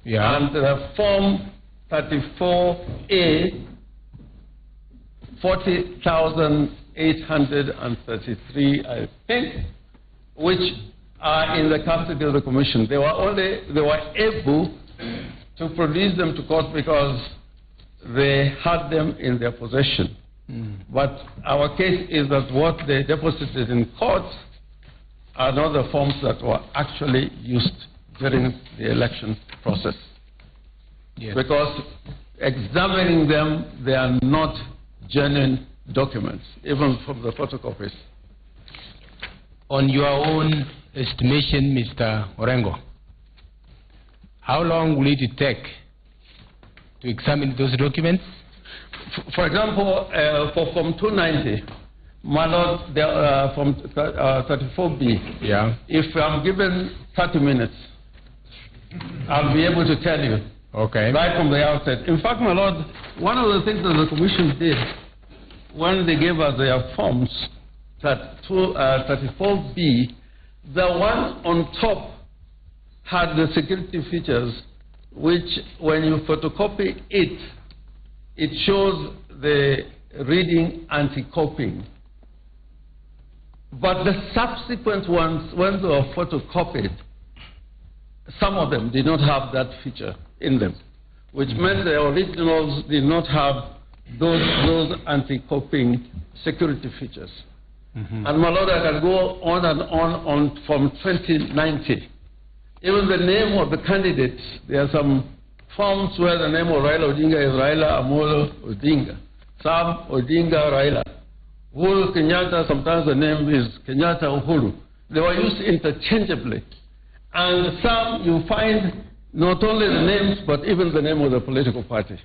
Yeah. And Form 34A, 40,833, I think, which are in the custody of the Commission. They were able to produce them to court because they had them in their possession. But our case is that what they deposited in court are not the forms that were actually used during the election process. Yes. Because examining them, they are not genuine documents, even from the photocopies. On your own estimation, Mr. Orengo, how long will it take to examine those documents? For example, for Form 290, my Lord, from 34B, yeah. if I'm given 30 minutes, I'll be able to tell you. Okay. Right from the outset. In fact, my Lord, one of the things that the Commission did when they gave us their forms, 34B, the one on top had the security features, which when you photocopy it, it shows the reading anti-copying. But the subsequent ones, when they were photocopied, some of them did not have that feature in them, which meant the originals did not have those anti-copying security features. And my Lord, I can go on and on from 2090. Even the name of the candidates, there are some forms where the name of Raila Odinga is Raila Amolo Odinga. Sam Odinga Raila. Uhuru Kenyatta, sometimes the name is Kenyatta Uhuru. They were used interchangeably. And some you find not only the names, but even the name of the political party.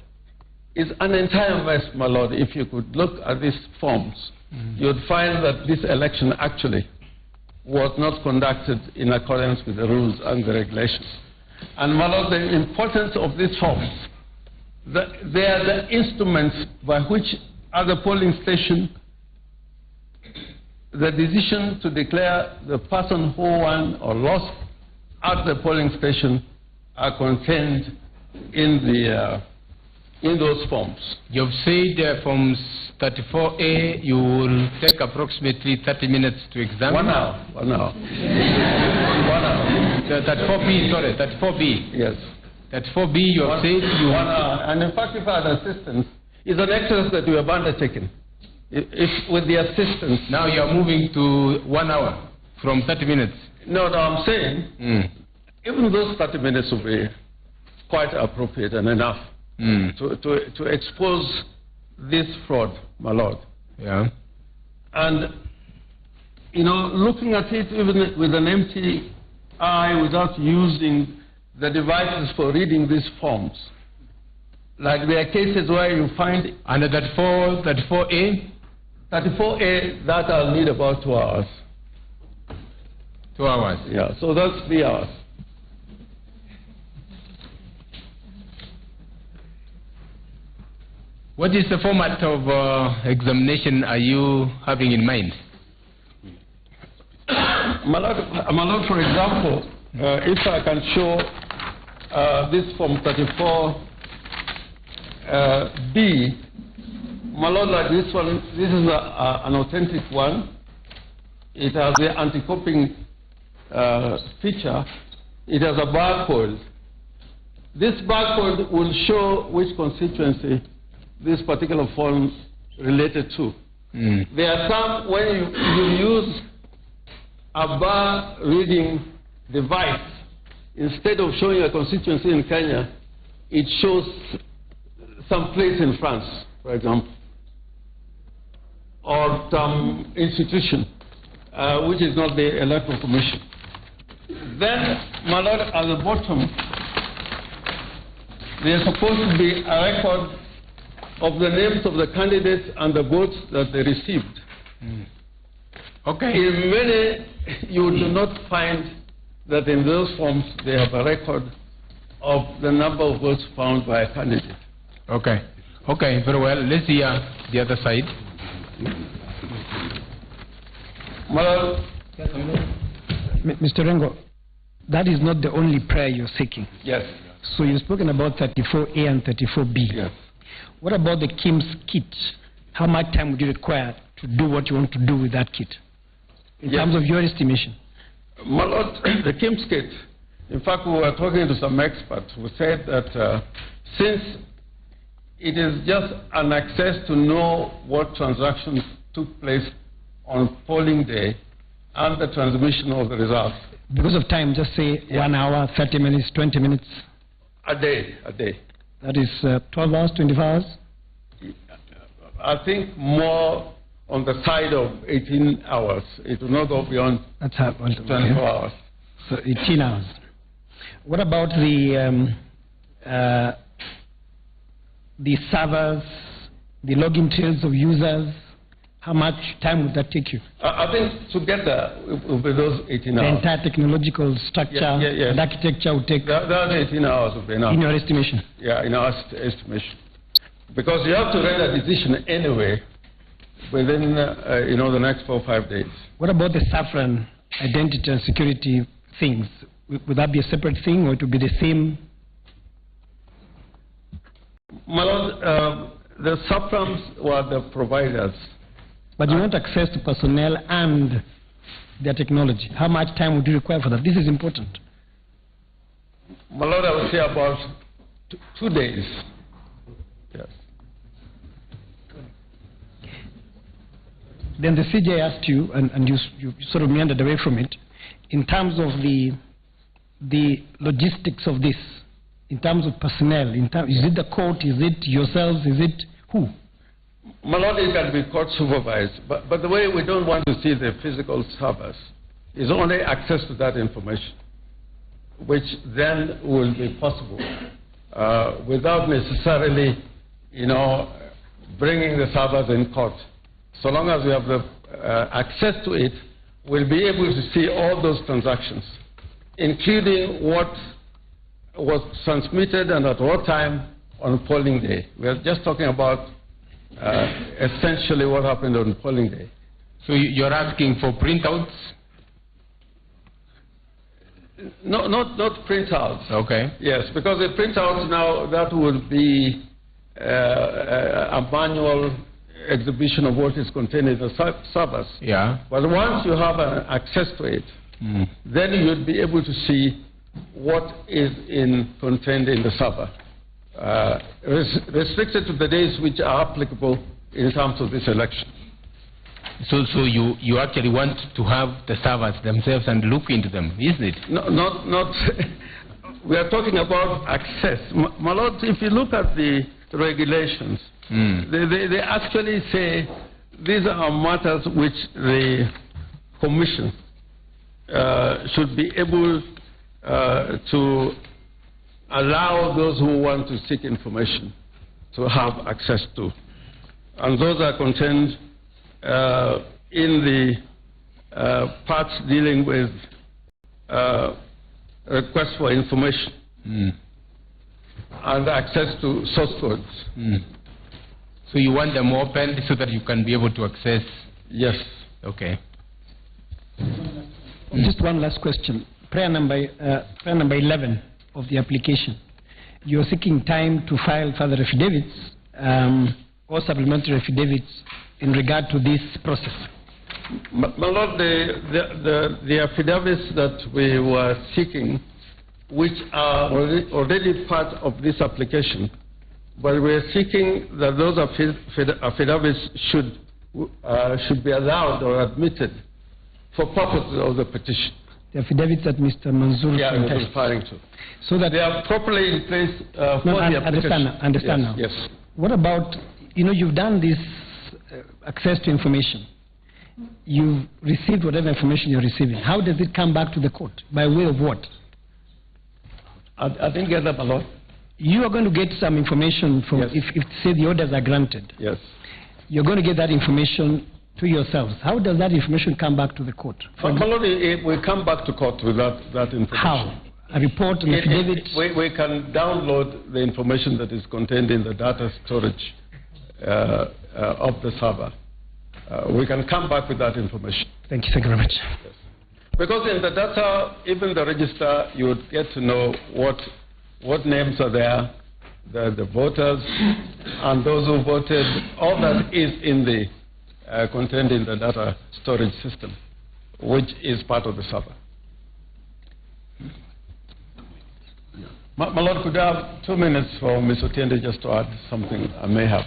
It's an entire mess, my Lord. If you could look at these forms, you'd find that this election actually was not conducted in accordance with the rules and the regulations. And my Lord, the importance of these forms, they are the instruments by which at the polling station, the decision to declare the person who won or lost at the polling station are contained in those forms. You've said forms 34A, you will take approximately 30 minutes to examine. 1 hour. 1 hour. 1 hour. 34B, sorry, 34B. Yes. 34B, you have said you... 1 hour. And in fact, if I had assistance, it's an exercise that we have undertaken. If with the assistance... Now you are moving to 1 hour from 30 minutes. No, I'm saying, even those 30 minutes will be quite appropriate and enough to expose this fraud, my Lord. Yeah. And, you know, looking at it even with an empty eye without using the devices for reading these forms, like there are cases where you find... Under 34A? 34A, that I'll need about 2 hours. 2 hours? Yeah, so that's 3 hours. What is the format of examination are you having in mind? My Lord, for example, if I can show this Form 34B, my Lord, like this one, this is an authentic one. It has the anti-copying feature. It has a barcode. This barcode will show which constituency this particular form related to. There are some, when you use a bar reading device, instead of showing a constituency in Kenya, it shows some place in France, for example, or some institution, which is not the Electoral Commission. Then, my Lord, at the bottom, there's supposed to be a record of the names of the candidates and the votes that they received. Okay. In many, you do not find that in those forms they have a record of the number of votes found by a candidate. Okay. Okay, very well. Let's hear the other side. Well, Mr. Rengo, that is not the only prayer you're seeking. yes. So you've spoken about 34A and 34B. Yes. What about the KIMS kit? How much time would you require to do what you want to do with that kit, in terms of your estimation? My Lord, the KIMS kit, in fact, we were talking to some experts who said that since it is just an access to know what transactions took place on polling day and the transmission of the results. Because of time, just say 1 hour, 30 minutes, 20 minutes. A day. That is 12 hours, 24 hours? I think more on the side of 18 hours. It will not go beyond 24 hours. So 18 hours. What about the servers, the login trails of users? How much time would that take you? I think together will be those 18 hours. The entire technological structure and architecture would take... That 18 hours will be enough. In your estimation? Yeah, in our estimation. Because you have to render a decision anyway within the next 4 or 5 days. What about the saffron identity and security things? Would that be a separate thing, or it would be the same? My Lord, the saffrons were the providers. But you want access to personnel and their technology. How much time would you require for that? This is important. My Lord, I would say about 2 days. Yes. Then the CJ asked you, and you sort of meandered away from it, in terms of the logistics of this, in terms of personnel, is it the court, is it yourselves, is it who? My Lord, it can be court supervised, but the way we don't want to see the physical servers is only access to that information, which then will be possible without necessarily, bringing the servers in court. So long as we have the access to it, we'll be able to see all those transactions, including what was transmitted and at what time on polling day. We are just talking about essentially what happened on polling day. So you're asking for printouts? No, not printouts. Okay. Yes, because the printouts now, that will be a manual exhibition of what is contained in the servers. Yeah. But once you have access to it, then you'll be able to see what is contained in the server. Restricted to the days which are applicable in terms of this election. So you actually want to have the servers themselves and look into them, isn't it? No, not we are talking about access. My Lord, if you look at the regulations, they actually say these are matters which the Commission should be able to allow those who want to seek information to have access to. And those are contained in the parts dealing with requests for information and access to source codes. So you want them open so that you can be able to access? Yes. Okay. Just one last question. Prayer number 11 of the application. You are seeking time to file further affidavits or supplementary affidavits in regard to this process. My Lord, the affidavits that we were seeking, which are already part of this application, but we are seeking that those affidavits should be allowed or admitted for purposes of the petition. The affidavits that Mr. Manzoor was referring to. So that they are properly in place for the application. Understand now. Yes. What about, you've done this access to information. You've received whatever information you're receiving. How does it come back to the court? By way of what? I didn't get that a lot. You are going to get some information from, yes. if say the orders are granted. Yes. You're going to get that information to yourselves. How does that information come back to the court? We come back to court with that information. How? A report, an affidavit? We can download the information that is contained in the data storage of the server. We can come back with that information. Thank you very much. Yes. Because in the data, even the register, you would get to know what what names are there, the voters, and those who voted. All that is in the contained in the data storage system, which is part of the server. My Lord, could I have 2 minutes for Ms. Otiende just to add something I may have?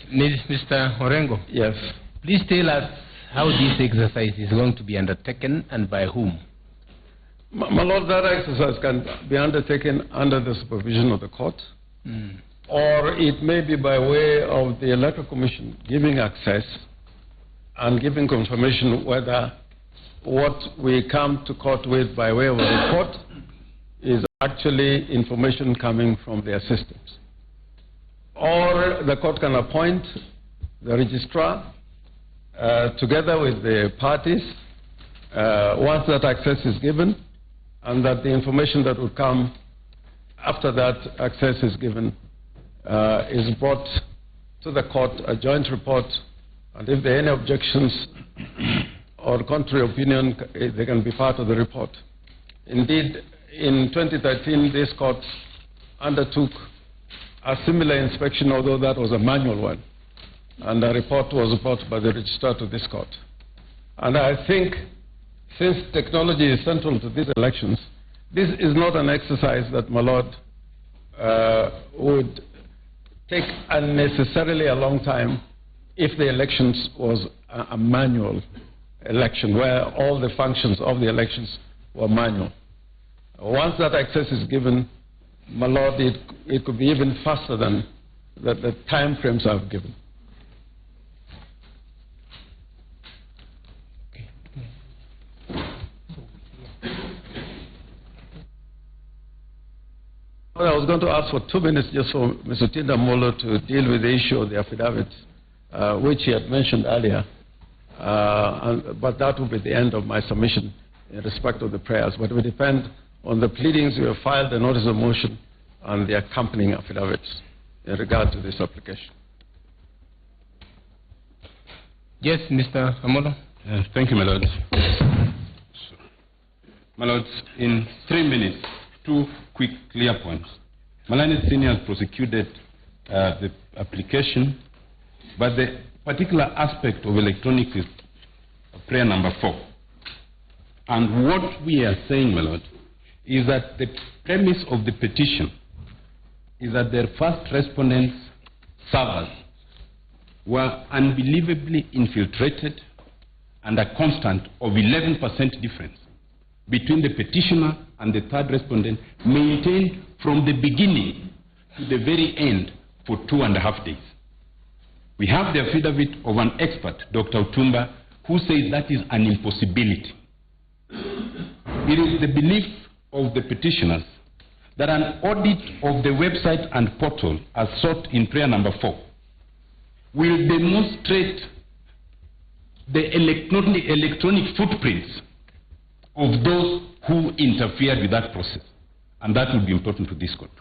Mr. Orengo. Yes. Please tell us how this exercise is going to be undertaken and by whom. My Lord, that exercise can be undertaken under the supervision of the court, or it may be by way of the Electoral Commission giving access and giving confirmation whether what we come to court with by way of a report is actually information coming from their systems. Or the court can appoint the registrar together with the parties once that access is given, and that the information that will come after that access is given is brought to the court, a joint report, and if there are any objections or contrary opinion, they can be part of the report. Indeed, in 2013, this court undertook a similar inspection, although that was a manual one, and a report was brought by the registrar to this court. And I think, since technology is central to these elections, this is not an exercise that, my Lord, would take unnecessarily a long time if the elections was a manual election, where all the functions of the elections were manual. Once that access is given, my Lord, it could be even faster than the time frames I've given. Well, I was going to ask for 2 minutes just for Mr. Tinda Molo to deal with the issue of the affidavits, which he had mentioned earlier. But that will be the end of my submission in respect of the prayers. But it will depend on the pleadings we have filed, the notice of motion, and the accompanying affidavits in regard to this application. Yes, Mr. Amolo. Thank you, my Lord. My Lords, in 3 minutes, 2 quick, clear points. Malani Senior has prosecuted the application, but the particular aspect of electronic is prayer number 4. And what we are saying, my Lord, is that the premise of the petition is that their first respondents' servers were unbelievably infiltrated, and a constant of 11% difference between the petitioner and the third respondent maintained from the beginning to the very end for 2.5 days. We have the affidavit of an expert, Dr. Utumba, who says that is an impossibility. It is the belief of the petitioners that an audit of the website and portal as sought in prayer number 4 will demonstrate the electronic footprints of those who interfered with that process. And that will be important to this court.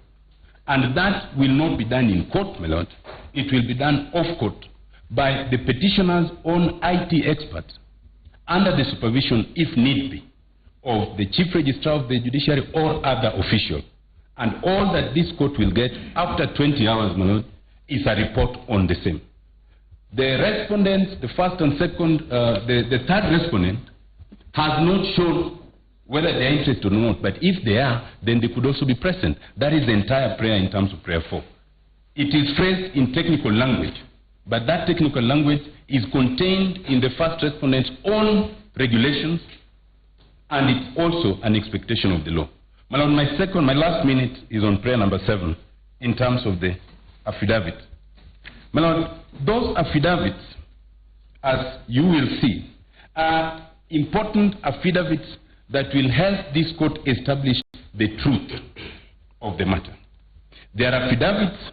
And that will not be done in court, my Lord. It will be done off court by the petitioner's own IT experts under the supervision, if need be, of the Chief Registrar of the Judiciary or other official. And all that this court will get after 20 hours, my Lord, is a report on the same. The respondents, the first and second, the third respondent has not shown whether they are interested or not, but if they are, then they could also be present. That is the entire prayer in terms of prayer 4. It is phrased in technical language, but that technical language is contained in the first respondent's own regulations, and it's also an expectation of the law. My Lord, my last minute is on prayer number 7 in terms of the affidavit. My Lord, those affidavits as you will see, are important affidavits that will help this court establish the truth of the matter. There are affidavits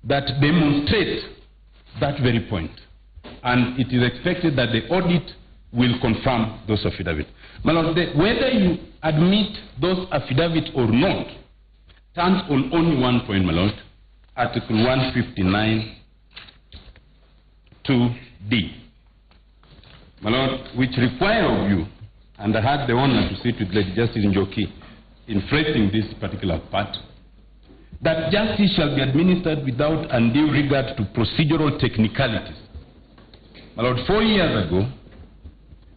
that demonstrate that very point, and it is expected that the audit will confirm those affidavits. My Lord, whether you admit those affidavits or not turns on only one point, my Lord, Article 159 2D, my Lord, which require of you, and I had the honor to sit with Lady Justice Njoki in phrasing this particular part, that justice shall be administered without undue regard to procedural technicalities. My Lord, 4 years ago,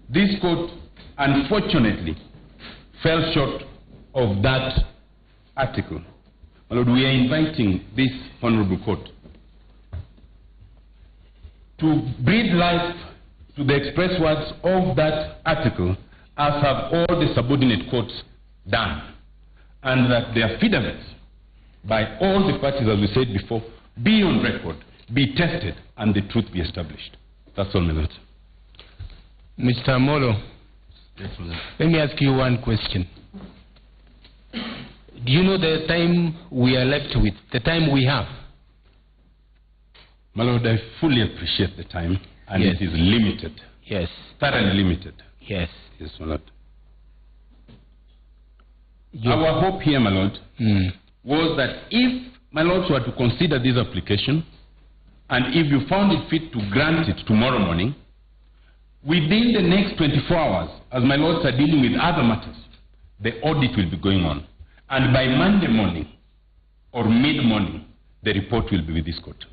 this court unfortunately fell short of that article. My Lord, we are inviting this honorable court to breathe life to the express words of that article, as have all the subordinate courts done, and that the affidavits by all the parties, as we said before, be on record, be tested, and the truth be established. That's all, my Lord. Mr. Molo, Yes, let me ask you one question. Do you know the time we are left with, the time we have? My Lord, I fully appreciate the time, and Yes. it is limited. Yes. Thoroughly limited. Yes. Yes, my Lord. Our hope here, my Lord, was that if my Lords were to consider this application, and if you found it fit to grant it tomorrow morning, within the next 24 hours, as my Lords are dealing with other matters, the audit will be going on. And by Monday morning or mid-morning, the report will be with this court.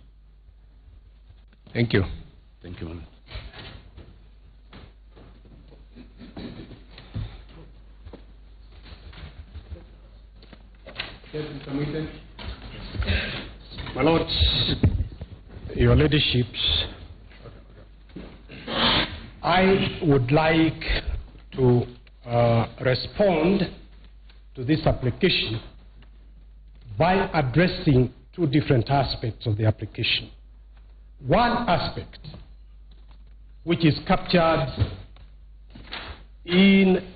Thank you. Thank you, my Lord. My Lords, Your Ladyship, I would like to respond to this application by addressing two different aspects of the application. One aspect, which is captured in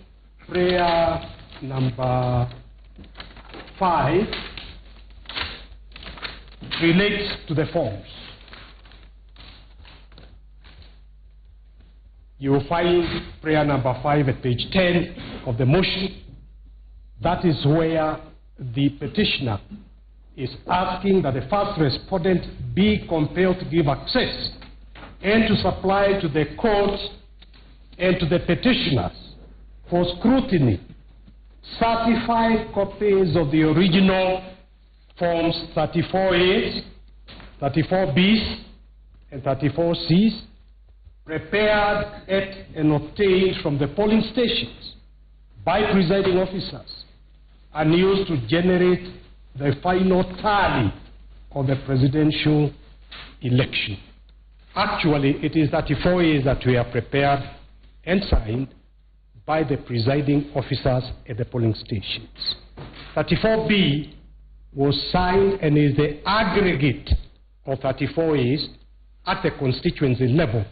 prayer number 5, relates to the forms. You will find prayer number 5 at page 10 of the motion. That is where the petitioner is asking that the first respondent be compelled to give access and to supply to the court and to the petitioners for scrutiny certified copies of the original forms 34As, 34Bs, and 34Cs, prepared at and obtained from the polling stations by presiding officers and used to generate the final tally of the presidential election. Actually, it is 34As that were prepared and signed by the presiding officers at the polling stations. 34B was signed and is the aggregate of 34As at the constituency level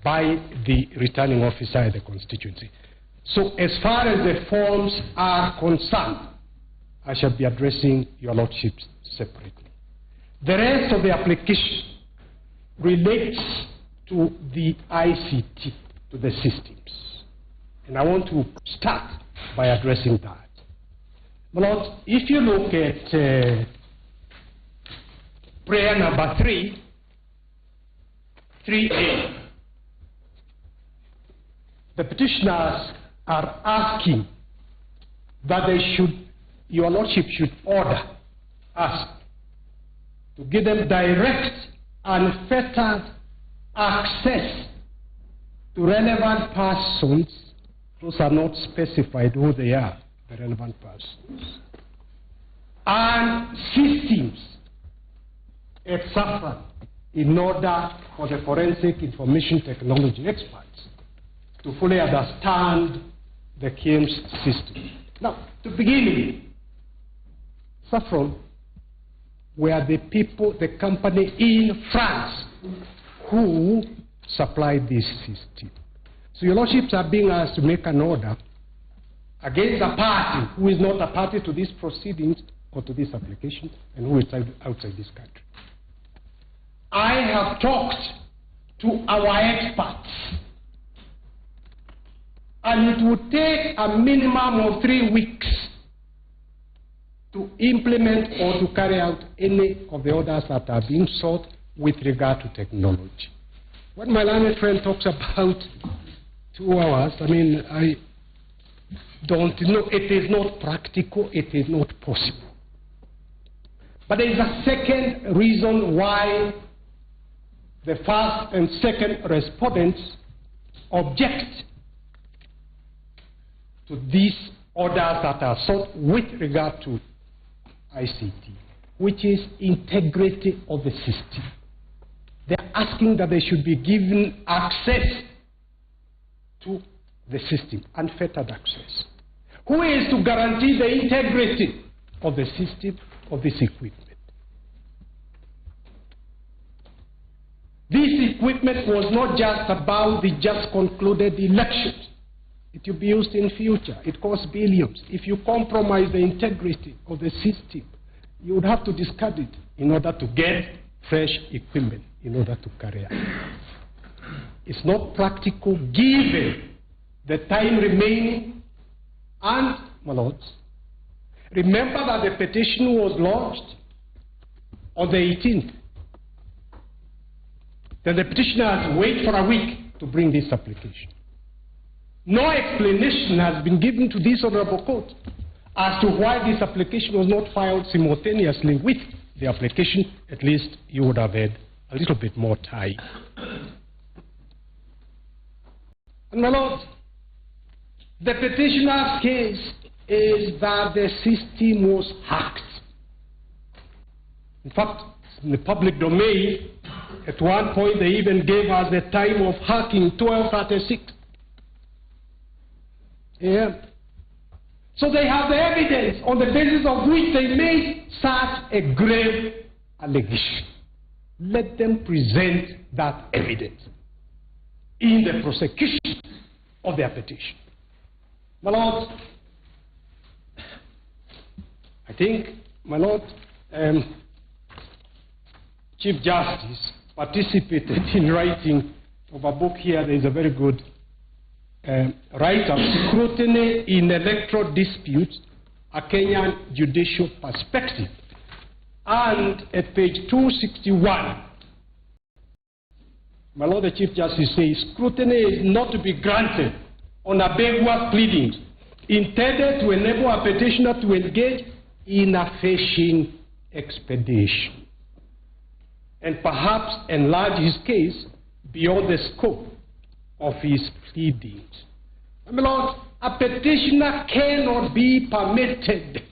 by the returning officer at the constituency. So as far as the forms are concerned, I shall be addressing your lordships separately. The rest of the application relates to the ICT, to the systems. And I want to start by addressing that. My Lord, if you look at prayer number 3, 3A, the petitioners are asking that they should, your lordship should order us to give them direct and unfettered access to relevant persons. Those are not specified who they are, the relevant persons, and systems, etc., in order for the forensic information technology experts to fully understand the KIEMS system. Now, to begin with, Saffron were the people, the company in France, who supply this system. So your lordships are being asked to make an order against a party who is not a party to these proceedings or to this application and who is outside this country. I have talked to our experts, and it would take a minimum of 3 weeks to implement or to carry out any of the orders that are being sought with regard to technology. When my learned friend talks about 2 hours, I mean, I don't know, it is not practical, it is not possible. But there is a second reason why the first and second respondents object to these orders that are sought with regard to ICT, which is integrity of the system. They are asking that they should be given access to the system, unfettered access. Who is to guarantee the integrity of the system, of this equipment? This equipment was not just about the just concluded elections. It will be used in future. It costs billions. If you compromise the integrity of the system, you would have to discard it in order to get fresh equipment in order to carry out. It's not practical given the time remaining. And, my lords, remember that the petition was launched on the 18th. Then the petitioners wait for a week to bring this application. No explanation has been given to this honorable court as to why this application was not filed simultaneously with the application. At least you would have had a little bit more time. And my lord, the petitioner's case is that the system was hacked. In fact, in the public domain, at one point they even gave us the time of hacking, 12:36. Yeah. So they have the evidence on the basis of which they made such a grave allegation. Let them present that evidence in the prosecution of their petition. My lord, I think, my lord, Chief Justice participated in writing of a book here. There is a very good write-up, Scrutiny in Electoral Disputes, a Kenyan Judicial Perspective. And at page 261, my Lord the Chief Justice says, scrutiny is not to be granted on ambiguous pleadings intended to enable a petitioner to engage in a fishing expedition and perhaps enlarge his case beyond the scope of his pleadings. My Lord, a petitioner cannot be permitted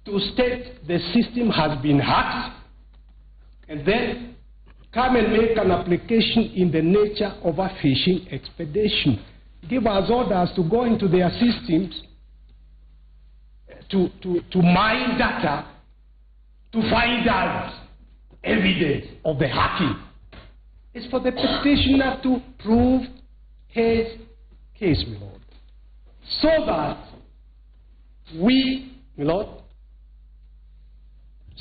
to state the system has been hacked and then come and make an application in the nature of a fishing expedition. Give us orders to go into their systems to mine data to find out evidence of the hacking. It's for the petitioner to prove his case, my Lord, so that we, my Lord,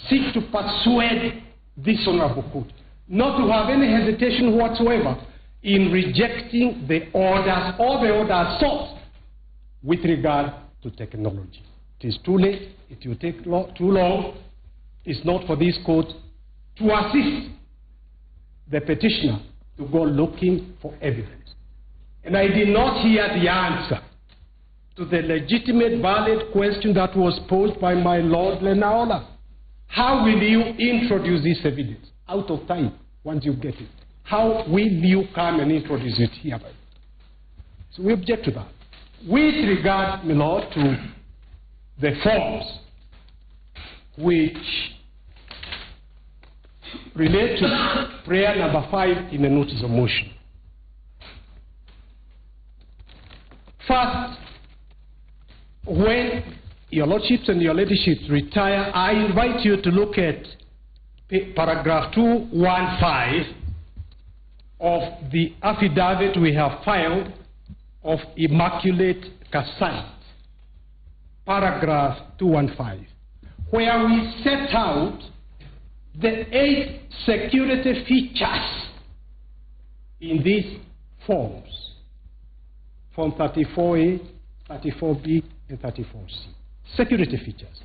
seek to persuade this honorable court not to have any hesitation whatsoever in rejecting the orders, all the orders sought with regard to technology. It is too late, it will take too long. It's not for this court to assist the petitioner to go looking for evidence. And I did not hear the answer to the legitimate, valid question that was posed by my Lord Lenaola. How will you introduce this evidence? Out of time, once you get it. How will you come and introduce it here? So we object to that. With regard, my Lord, to the forms which relate to prayer number 5 in the notice of motion. First, when your lordships and your ladyships retire, I invite you to look at paragraph 215 of the affidavit we have filed of Immaculate Kasait, paragraph 215, where we set out the 8 security features in these forms, Form 34A, 34B, and 34C. Security features.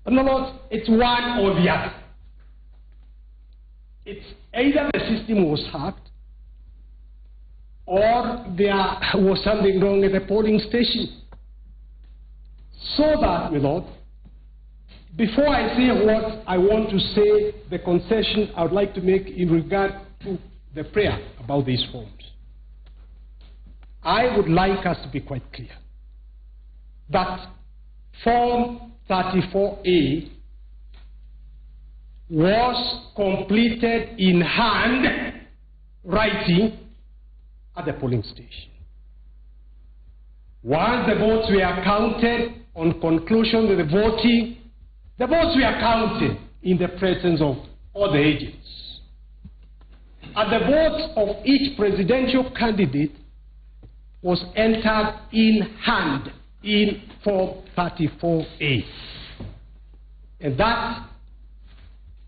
In other words, it's one or the other. It's either the system was hacked or there was something wrong at the polling station. So that, my Lord, before I say what I want to say, the concession I would like to make in regard to the prayer about these forms, I would like us to be quite clear that Form 34A was completed in hand writing at the polling station. Once the votes were counted, on conclusion of the voting, the votes were counted in the presence of all the agents. And the votes of each presidential candidate was entered in hand in Form 34A. And that,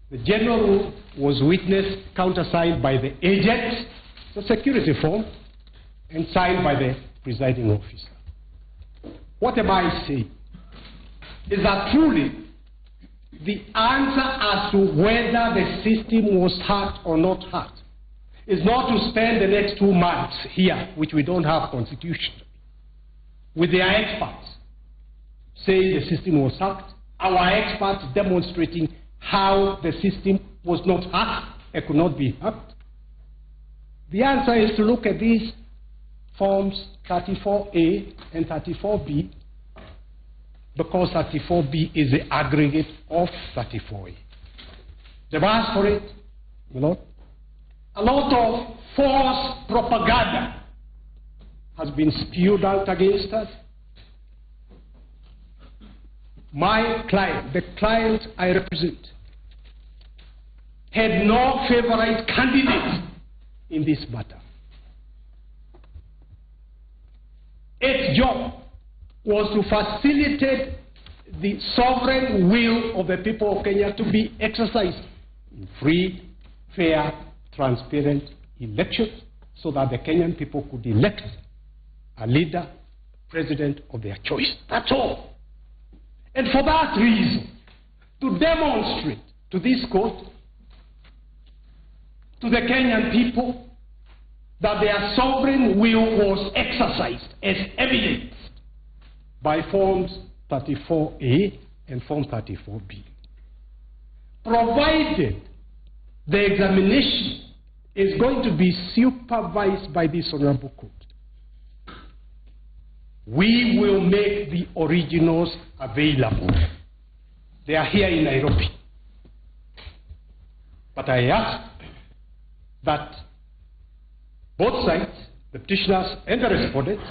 the general rule, was witnessed, countersigned by the agent, the security form, and signed by the presiding officer. What am I saying? Is that truly the answer as to whether the system was hacked or not hacked is not to spend the next 2 months here, which we don't have constitutionally, with their experts saying the system was hacked, our experts demonstrating how the system was not hacked and could not be hacked. The answer is to look at these forms 34A and 34B, because 34B is the aggregate of 34A. They've asked for it, you know. A lot of false propaganda has been spewed out against us. My client, the client I represent, had no favorite candidate in this matter. Its job was to facilitate the sovereign will of the people of Kenya to be exercised in free, fair, transparent elections, so that the Kenyan people could elect a leader, president of their choice. That's all. And for that reason, to demonstrate to this court, to the Kenyan people, that their sovereign will was exercised as evidenced by Forms 34A and Form 34B. Provided the examination is going to be supervised by this honorable court, we will make the originals available. They are here in Nairobi. But I ask that both sides, the petitioners and the respondents,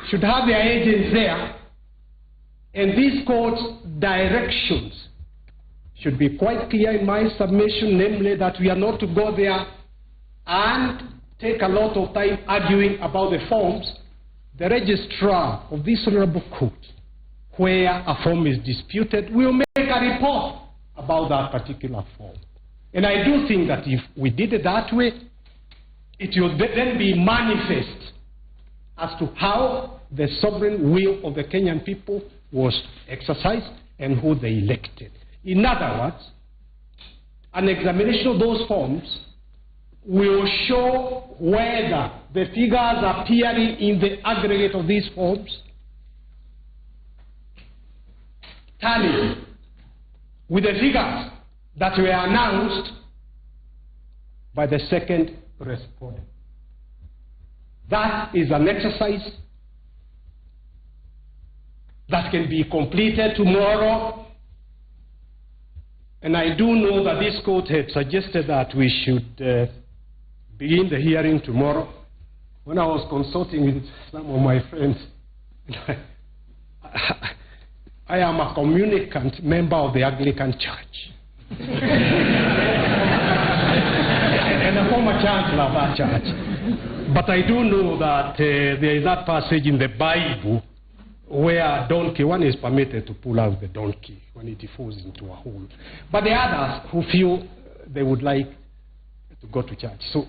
should have their agents there, and these court's directions should be quite clear in my submission, namely that we are not to go there and take a lot of time arguing about the forms. The registrar of this honorable court, where a form is disputed, will make a report about that particular form. And I do think that if we did it that way, it will then be manifest as to how the sovereign will of the Kenyan people was exercised and who they elected. In other words, an examination of those forms will show whether the figures appearing in the aggregate of these forms tally with the figures that were announced by the second respondent. That is an exercise that can be completed tomorrow. And I do know that this court had suggested that we should begin the hearing tomorrow. When I was consulting with some of my friends, I am a communicant member of the Anglican Church. And and a former chancellor of that church. But I do know that there is that passage in the Bible where a donkey, one is permitted to pull out the donkey when it falls into a hole. But the others who feel they would like to go to church. So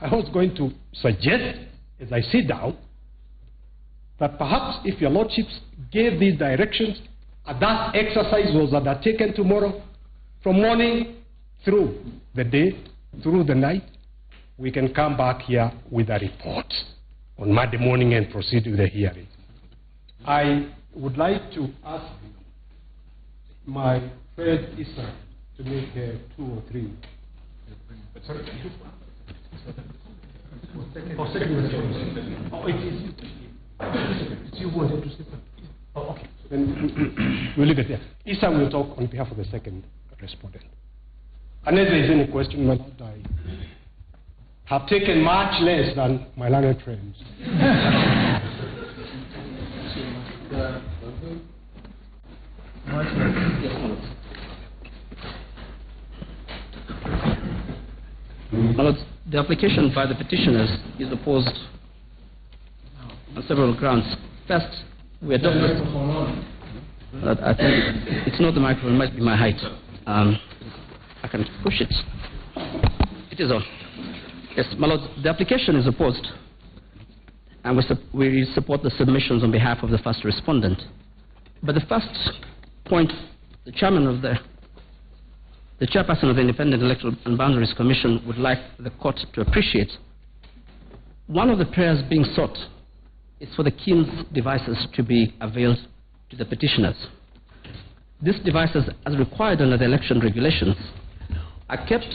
I was going to suggest, as I sit down, that perhaps if your lordships gave these directions, and that exercise was undertaken tomorrow, from morning through the day, through the night, we can come back here with a report on Monday morning and proceed with the hearing. I would like to ask my friend Issa to make 2 or 3. Sorry. Oh, second. Oh, it is. It's you who wanted to step up. Oh, okay. Then we'll leave it there. Issa will talk on behalf of the second respondent. Unless there is any question, my Lord, I have taken much less than my learned friends. The application by the petitioners is opposed on several grounds. First, we adopted. I think it's not the microphone, it might be my height. I can push it. It is on. Yes, my lord, the application is opposed, and we support the submissions on behalf of the first respondent. But the first point, the chairperson of the Independent Electoral and Boundaries Commission would like the court to appreciate. One of the prayers being sought is for the KINS devices to be availed to the petitioners. These devices, as required under the election regulations, are kept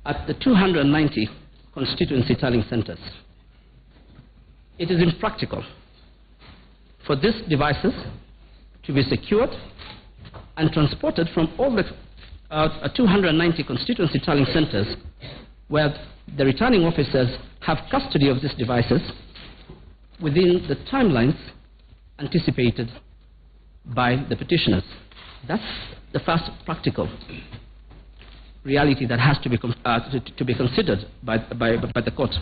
at the 290 constituency tallying centers. It is impractical for these devices to be secured and transported from all the 290 constituency tallying centers where the returning officers have custody of these devices within the timelines anticipated by the petitioners. That's the first practical reality that has to be considered by the court.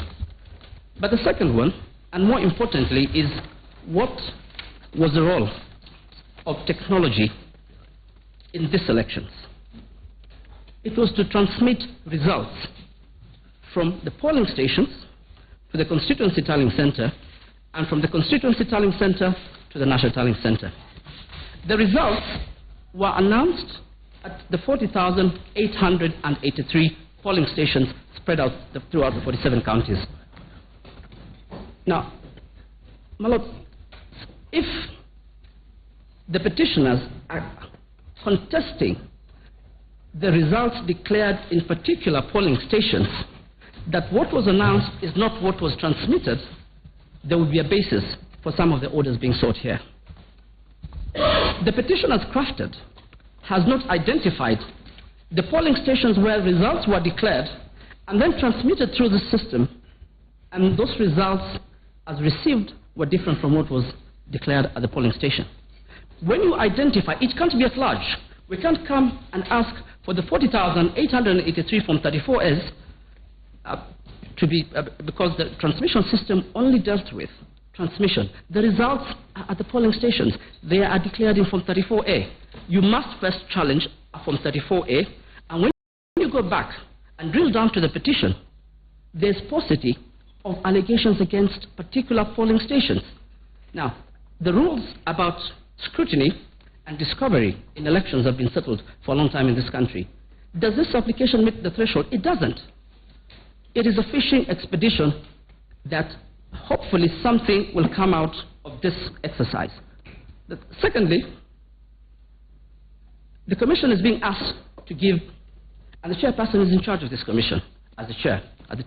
But the second one, and more importantly, is what was the role of technology in these elections? It was to transmit results from the polling stations to the constituency tallying center, and from the constituency tallying center to the national tallying center. The results were announced at the 40,883 polling stations spread out throughout the 47 counties. Now, my lord, if the petitioners are contesting the results declared in particular polling stations, that what was announced is not what was transmitted, there would be a basis for some of the orders being sought here. The petitioners crafted has not identified the polling stations where results were declared and then transmitted through the system, and those results as received were different from what was declared at the polling station. When you identify, it can't be at large. We can't come and ask for the 40,883 from 34As to be, because the transmission system only dealt with transmission. The results are at the polling stations. They are declared in Form 34A. You must first challenge Form 34A, and when you go back and drill down to the petition, there's paucity of allegations against particular polling stations. Now, the rules about scrutiny and discovery in elections have been settled for a long time in this country. Does this application meet the threshold? It doesn't. It is a fishing expedition that hopefully something will come out of this exercise. Secondly, the commission is being asked to give, and the chairperson is in charge of this commission as the chair. At the